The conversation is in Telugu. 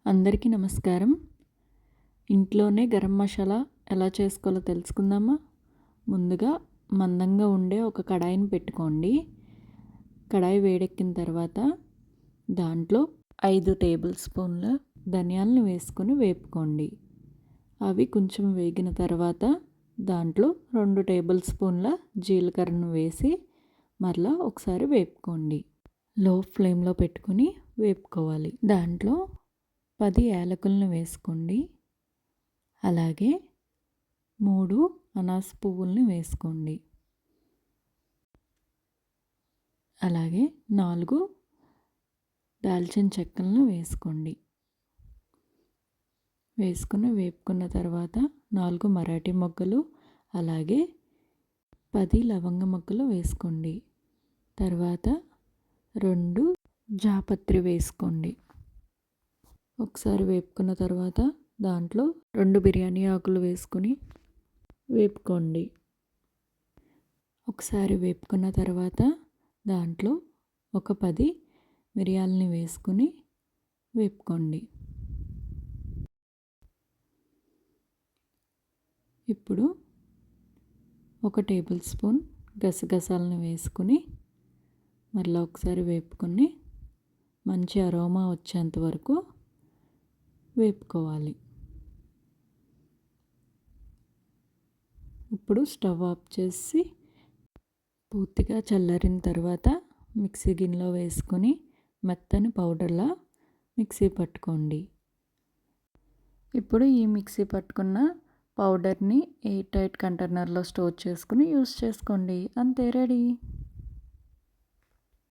అందరికీ నమస్కారం. ఇంట్లోనే గరం మసాలా ఎలా చేసుకోవాలో తెలుసుకుందామా? ముందుగా మందంగా ఉండే ఒక కడాయిని పెట్టుకోండి. కడాయి వేడెక్కిన తర్వాత దాంట్లో 5 టేబుల్ స్పూన్ల ధనియాలను వేసుకొని వేపుకోండి. అవి కొంచెం వేగిన తర్వాత దాంట్లో 2 టేబుల్ స్పూన్ల జీలకర్రను వేసి మరలా ఒకసారి వేపుకోండి. లో ఫ్లేమ్లో పెట్టుకొని వేపుకోవాలి. దాంట్లో 10 యాలకులను వేసుకోండి. అలాగే 3 అనాస పువ్వుల్ని వేసుకోండి. అలాగే 4 దాల్చిన చెక్కలను వేసుకోండి. వేపుకున్న తర్వాత 4 మరాఠీ మొగ్గలు అలాగే 10 లవంగ మొగ్గలు వేసుకోండి. తర్వాత 2 జాపత్రి వేసుకోండి. ఒకసారి వేపుకున్న తర్వాత దాంట్లో 2 బిర్యానీ ఆకులు వేసుకొని వేపుకోండి. ఒకసారి వేపుకున్న తర్వాత దాంట్లో ఒక 10 మిరియాలని వేసుకొని వేపుకోండి. ఇప్పుడు 1 టేబుల్ స్పూన్ గసగసాలను వేసుకొని మరలా ఒకసారి వేపుకొని మంచి అరోమా వచ్చేంత వరకు వేపుకోవాలి. ఇప్పుడు స్టవ్ ఆఫ్ చేసి పూర్తిగా చల్లారిన తర్వాత మిక్సీ గిన్నెలో వేసుకొని మెత్తని పౌడర్లా మిక్సీ పట్టుకోండి. ఇప్పుడు ఈ మిక్సీ పట్టుకున్న పౌడర్ని ఎయిర్ టైట్ కంటైనర్లో స్టోర్ చేసుకుని యూస్ చేసుకోండి. అంతే, రెడీ.